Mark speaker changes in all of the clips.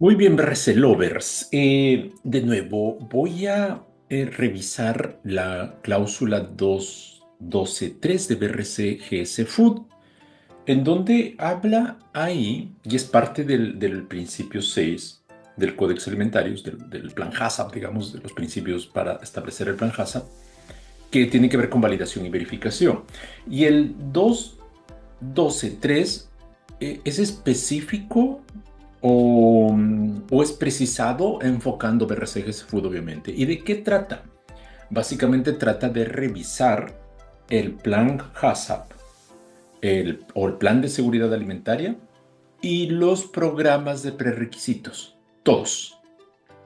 Speaker 1: Muy bien, BRC Lovers. De nuevo, voy a revisar la cláusula 212.3 de BRC GS Food, en donde habla ahí, y es parte del principio 6 del Códex Alimentarios, del plan HACCP, digamos, de los principios para establecer el plan HACCP, que tiene que ver con validación y verificación. Y el 212.3 es específico o es precisado enfocando BRCGS Food, obviamente. ¿Y de qué trata? Básicamente trata de revisar el plan HACCP o el plan de seguridad alimentaria y los programas de prerequisitos, todos.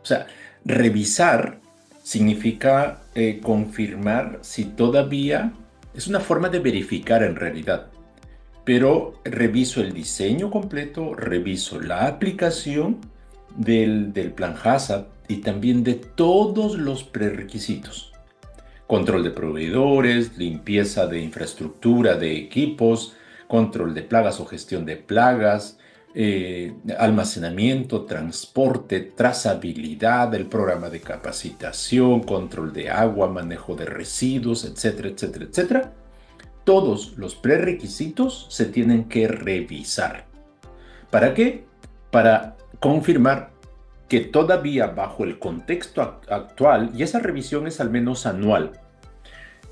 Speaker 1: O sea, revisar significa confirmar si todavía es una forma de verificar en realidad, pero reviso el diseño completo, reviso la aplicación del plan HACCP y también de todos los prerequisitos. Control de proveedores, limpieza de infraestructura de equipos, control de plagas o gestión de plagas, almacenamiento, transporte, trazabilidad, el programa de capacitación, control de agua, manejo de residuos, etcétera, etcétera, etcétera. Todos los prerequisitos se tienen que revisar. ¿Para qué? Para confirmar que todavía bajo el contexto actual, y esa revisión es al menos anual,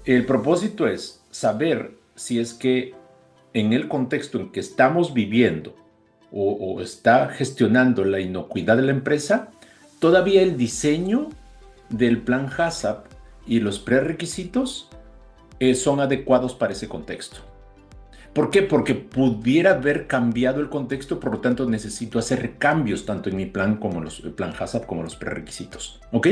Speaker 1: el propósito es saber si es que en el contexto en que estamos viviendo o está gestionando la inocuidad de la empresa, todavía el diseño del plan HACCP y los prerequisitos son adecuados para ese contexto. ¿Por qué? Porque pudiera haber cambiado el contexto, por lo tanto necesito hacer cambios tanto en mi plan como el plan HACCP como los prerequisitos. ¿Ok?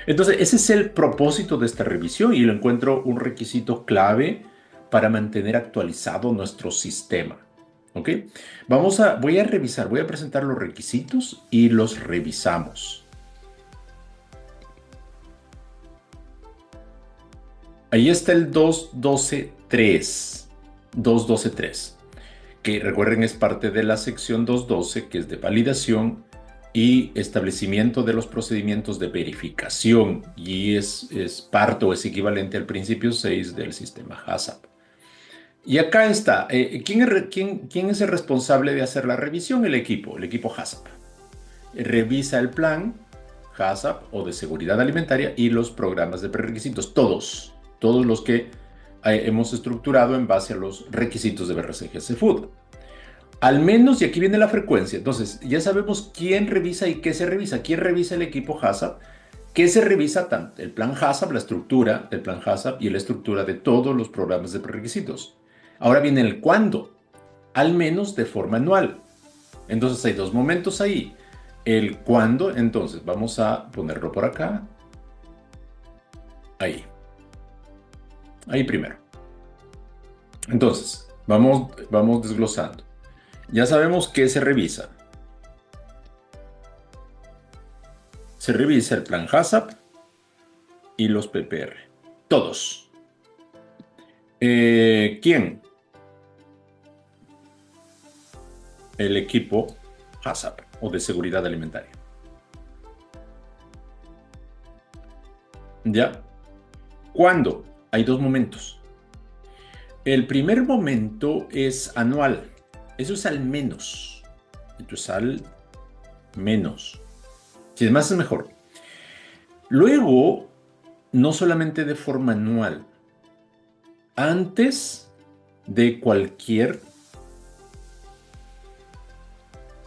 Speaker 1: Entonces, ese es el propósito de esta revisión y lo encuentro un requisito clave para mantener actualizado nuestro sistema. ¿Ok? Voy a revisar, voy a presentar los requisitos y los revisamos. Ahí está el 212.3. 212.3, que recuerden es parte de la sección 212, que es de validación y establecimiento de los procedimientos de verificación, y es parte o es equivalente al principio 6 del sistema HACCP. Y acá está, ¿quién es el responsable de hacer la revisión? El equipo HACCP. Revisa el plan HACCP o de seguridad alimentaria y los programas de prerequisitos, todos los que hemos estructurado en base a los requisitos de BRCGS Food. Al menos, y aquí viene la frecuencia, entonces ya sabemos quién revisa y qué se revisa. ¿Quién revisa el equipo HACCP? ¿Qué se revisa? Tanto el plan HACCP, la estructura del plan HACCP y la estructura de todos los programas de prerequisitos. Ahora viene el cuándo, al menos de forma anual. Entonces hay dos momentos ahí. El cuándo, entonces vamos a ponerlo por acá. Ahí primero. Entonces, vamos desglosando. Ya sabemos qué se revisa. Se revisa el plan HACCP y los PPR. Todos. ¿Quién? El equipo HACCP o de seguridad alimentaria. ¿Ya? ¿Cuándo? Hay dos momentos. El primer momento es anual. Eso es al menos. Esto es al menos. Si es más, es mejor. Luego, no solamente de forma anual, antes de cualquier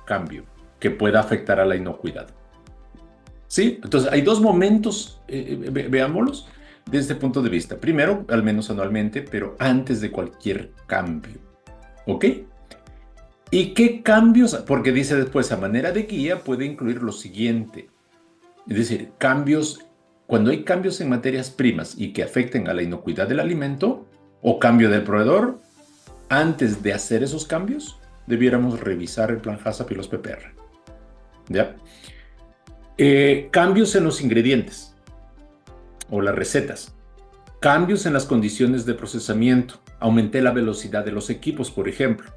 Speaker 1: cambio que pueda afectar a la inocuidad. ¿Sí? Entonces, hay dos momentos, veámoslos desde este punto de vista. Primero, al menos anualmente, pero antes de cualquier cambio. ¿Ok? ¿Y qué cambios? Porque dice después, a manera de guía puede incluir lo siguiente. Es decir, cambios, cuando hay cambios en materias primas y que afecten a la inocuidad del alimento o cambio del proveedor, antes de hacer esos cambios, debiéramos revisar el plan HACCP y los PPR. ¿Ya? Cambios en los ingredientes o las recetas. Cambios en las condiciones de procesamiento. Aumenté la velocidad de los equipos, por ejemplo.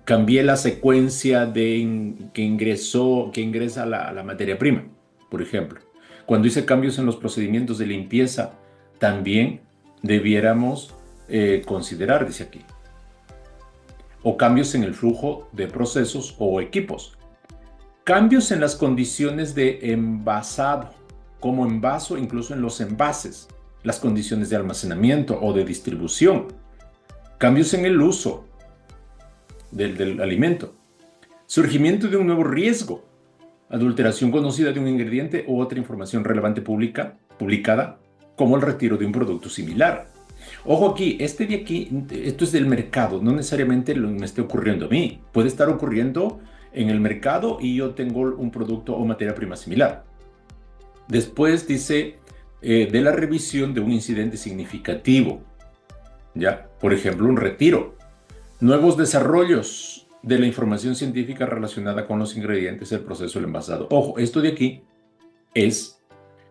Speaker 1: cambié la secuencia que ingresa la materia prima, por ejemplo. Cuando hice cambios en los procedimientos de limpieza, también debiéramos considerar, dice aquí, o cambios en el flujo de procesos o equipos. Cambios en las condiciones de envasado, como envaso, incluso en los envases, las condiciones de almacenamiento o de distribución. Cambios en el uso del alimento. Surgimiento de un nuevo riesgo. Adulteración conocida de un ingrediente u otra información relevante publicada, como el retiro de un producto similar. Ojo aquí, esto es del mercado, no necesariamente me esté ocurriendo a mí. Puede estar ocurriendo en el mercado y yo tengo un producto o materia prima similar. Después dice de la revisión de un incidente significativo. ¿Ya? Por ejemplo, un retiro. Nuevos desarrollos de la información científica relacionada con los ingredientes del proceso del envasado. Ojo, esto de aquí es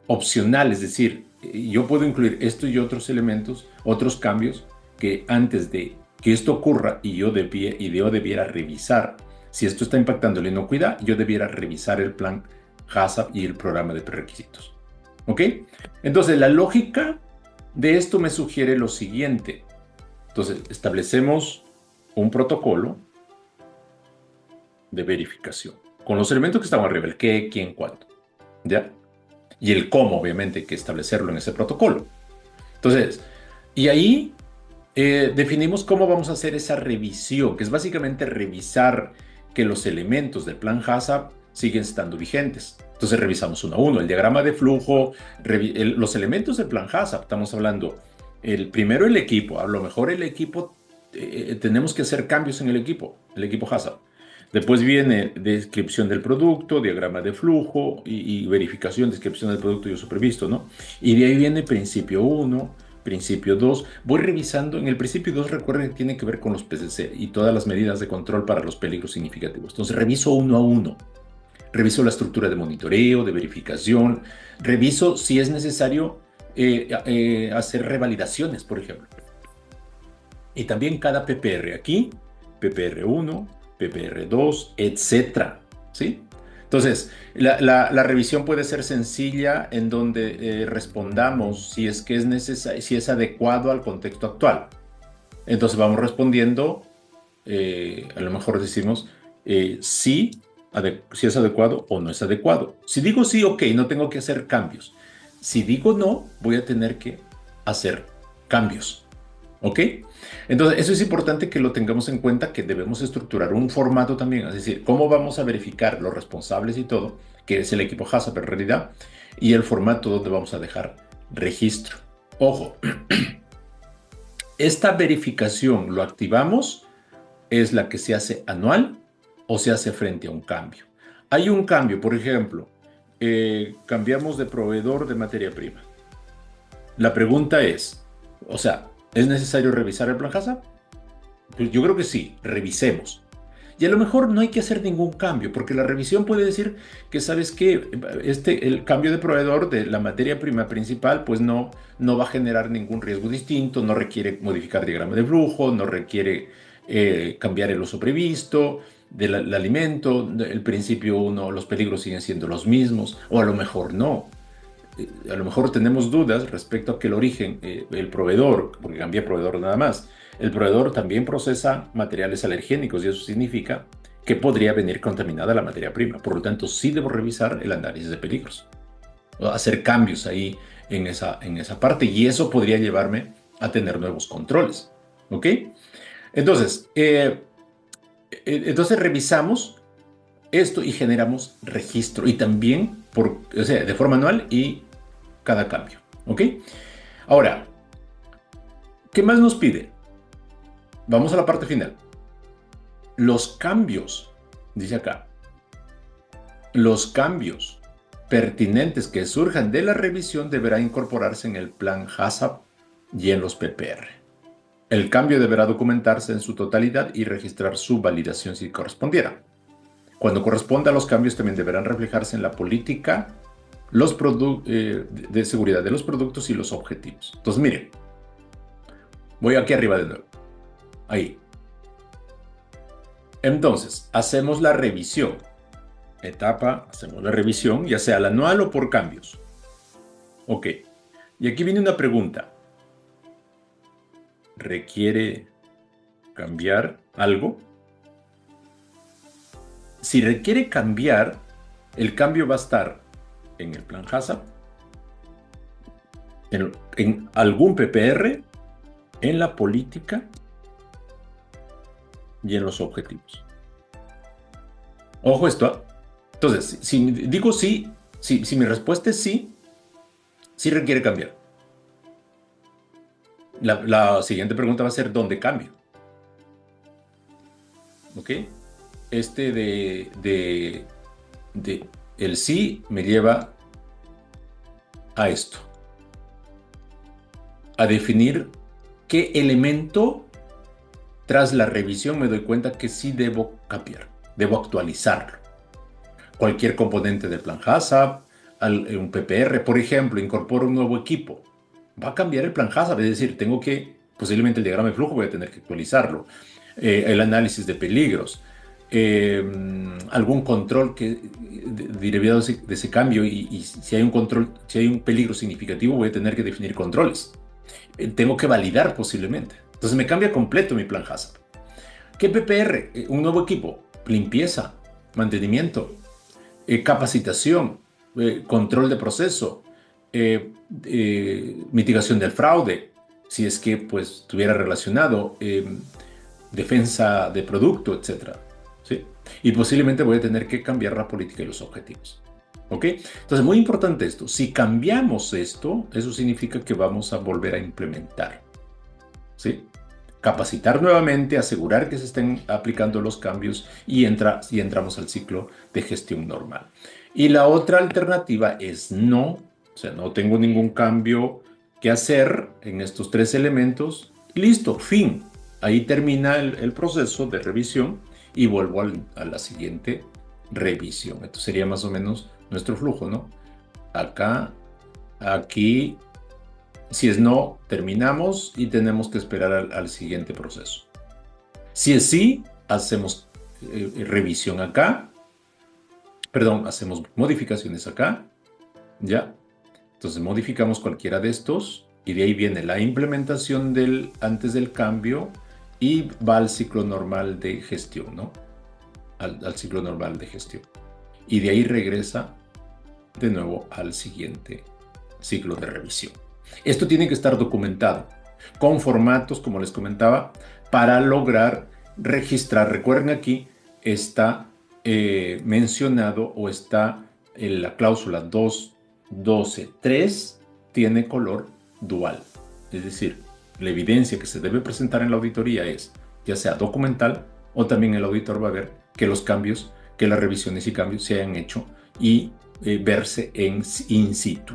Speaker 1: opcional, es decir, yo puedo incluir esto y otros elementos, otros cambios que antes de que esto ocurra y yo debiera revisar. Si esto está impactando la inocuidad, yo debiera revisar el plan HACCP y el programa de prerequisitos. ¿Ok? Entonces, la lógica de esto me sugiere lo siguiente. Entonces, establecemos un protocolo de verificación con los elementos que están arriba, el qué, quién, cuándo, ¿ya? Y el cómo, obviamente, hay que establecerlo en ese protocolo. Entonces, y ahí definimos cómo vamos a hacer esa revisión, que es básicamente revisar que los elementos del plan HACCP siguen estando vigentes. Entonces revisamos uno a uno, el diagrama de flujo, los elementos del plan HACCP, estamos hablando, primero el equipo, a lo mejor el equipo, tenemos que hacer cambios en el equipo HACCP. Después viene descripción del producto, diagrama de flujo y verificación, descripción del producto y uso previsto, ¿no? Y de ahí viene principio 1, principio 2. Voy revisando, en el principio 2 recuerden que tiene que ver con los PCC y todas las medidas de control para los peligros significativos. Entonces reviso uno a uno. Reviso la estructura de monitoreo, de verificación. Reviso si es necesario hacer revalidaciones, por ejemplo. Y también cada PPR aquí, PPR1, PPR2, etcétera, ¿sí? Entonces, la revisión puede ser sencilla en donde respondamos si es que es necesario, si es adecuado al contexto actual. Entonces vamos respondiendo, a lo mejor decimos si es adecuado o no es adecuado. Si digo sí, ok, no tengo que hacer cambios. Si digo no, voy a tener que hacer cambios. ¿Ok? Entonces, eso es importante que lo tengamos en cuenta, que debemos estructurar un formato también, es decir, cómo vamos a verificar los responsables y todo, que es el equipo HACCP en realidad, y el formato donde vamos a dejar registro. Ojo, esta verificación lo activamos, es la que se hace anual o se hace frente a un cambio. Hay un cambio, por ejemplo, cambiamos de proveedor de materia prima. La pregunta es, o sea, ¿es necesario revisar el plan HACCP? Pues yo creo que sí, revisemos. Y a lo mejor no hay que hacer ningún cambio, porque la revisión puede decir que, ¿sabes qué? El cambio de proveedor de la materia prima principal, pues no va a generar ningún riesgo distinto, no requiere modificar diagrama de flujo, no requiere cambiar el uso previsto del alimento, el principio 1, los peligros siguen siendo los mismos, o a lo mejor no. A lo mejor tenemos dudas respecto a que el origen, el proveedor, porque cambia proveedor nada más, el proveedor también procesa materiales alergénicos y eso significa que podría venir contaminada la materia prima. Por lo tanto, sí debo revisar el análisis de peligros, hacer cambios ahí en esa parte y eso podría llevarme a tener nuevos controles. ¿Ok? Entonces, revisamos esto y generamos registro y también de forma anual y cada cambio, ¿ok? Ahora, ¿qué más nos pide? Vamos a la parte final. Los cambios, dice acá, los cambios pertinentes que surjan de la revisión deberán incorporarse en el plan HACCP y en los PPR. El cambio deberá documentarse en su totalidad y registrar su validación si correspondiera. Cuando corresponda, los cambios también deberán reflejarse en la política de seguridad de los productos y los objetivos. Entonces, miren, voy aquí arriba de nuevo. Ahí. Entonces, hacemos la revisión. Etapa, hacemos la revisión, ya sea la anual o por cambios. Ok. Y aquí viene una pregunta. ¿Requiere cambiar algo? Si requiere cambiar, el cambio va a estar en el plan HACCP, en algún PPR, en la política y en los objetivos. Ojo esto. Entonces, si digo sí, si mi respuesta es sí, sí requiere cambiar. La siguiente pregunta va a ser ¿dónde cambio? ¿Ok? Este de el sí me lleva a esto, a definir qué elemento tras la revisión me doy cuenta que sí debo cambiar, debo actualizarlo. Cualquier componente del plan HACCP, un PPR, por ejemplo, incorporo un nuevo equipo, va a cambiar el plan HACCP, es decir, tengo que, posiblemente el diagrama de flujo voy a tener que actualizarlo, el análisis de peligros, algún control derivado de ese cambio y si hay un control, si hay un peligro significativo voy a tener que definir controles. Tengo que validar posiblemente. Entonces me cambia completo mi plan HACCP. ¿Qué PPR? Un nuevo equipo, limpieza, mantenimiento, capacitación, control de proceso, mitigación del fraude, si es que pues estuviera relacionado, defensa de producto, etcétera, ¿sí? Y posiblemente voy a tener que cambiar la política y los objetivos. ¿Ok? Entonces, muy importante esto. Si cambiamos esto, eso significa que vamos a volver a implementar. ¿Sí? Capacitar nuevamente, asegurar que se estén aplicando los cambios y entramos al ciclo de gestión normal. Y la otra alternativa es no, o sea, no tengo ningún cambio que hacer en estos tres elementos. Listo, fin. Ahí termina el proceso de revisión y vuelvo a la siguiente revisión. Esto sería más o menos nuestro flujo, ¿no? Acá, aquí. Si es no, terminamos y tenemos que esperar al siguiente proceso. Si es sí, hacemos revisión acá, perdón, hacemos modificaciones acá, ¿ya? Entonces modificamos cualquiera de estos y de ahí viene la implementación antes del cambio y va al ciclo normal de gestión, ¿no? Al ciclo normal de gestión. Y de ahí regresa de nuevo al siguiente ciclo de revisión. Esto tiene que estar documentado con formatos, como les comentaba, para lograr registrar. Recuerden aquí está mencionado o está en la cláusula 2.12.3 tiene color dual. Es decir, la evidencia que se debe presentar en la auditoría es ya sea documental o también el auditor va a ver que los cambios, que las revisiones y cambios se hayan hecho y verse in situ.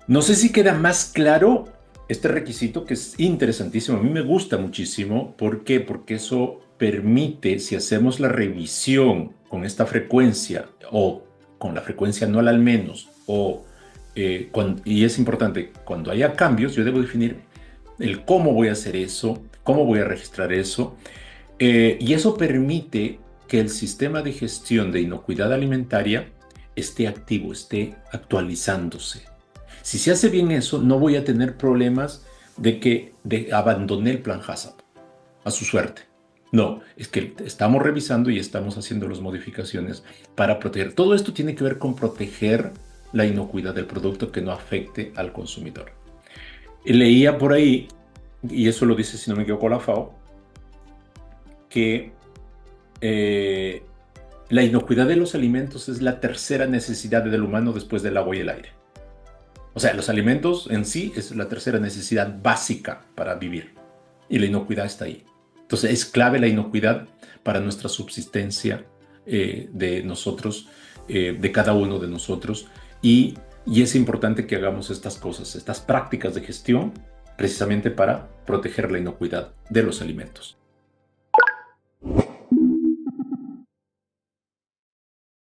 Speaker 1: No sé si queda más claro este requisito que es interesantísimo. A mí me gusta muchísimo. ¿Por qué? Porque eso permite, si hacemos la revisión con esta frecuencia o con la frecuencia anual al menos, y es importante, cuando haya cambios, yo debo definir el cómo voy a hacer eso, cómo voy a registrar eso, y eso permite que el sistema de gestión de inocuidad alimentaria esté activo, esté actualizándose. Si se hace bien eso, no voy a tener problemas de que abandone el plan HACCP a su suerte. No, es que estamos revisando y estamos haciendo las modificaciones para proteger. Todo esto tiene que ver con proteger la inocuidad del producto que no afecte al consumidor. Leía por ahí, y eso lo dice si no me equivoco la FAO, que la inocuidad de los alimentos es la tercera necesidad del humano después del agua y el aire. O sea, los alimentos en sí es la tercera necesidad básica para vivir y la inocuidad está ahí. Entonces es clave la inocuidad para nuestra subsistencia de nosotros, de cada uno de nosotros y es importante que hagamos estas cosas, estas prácticas de gestión precisamente para proteger la inocuidad de los alimentos.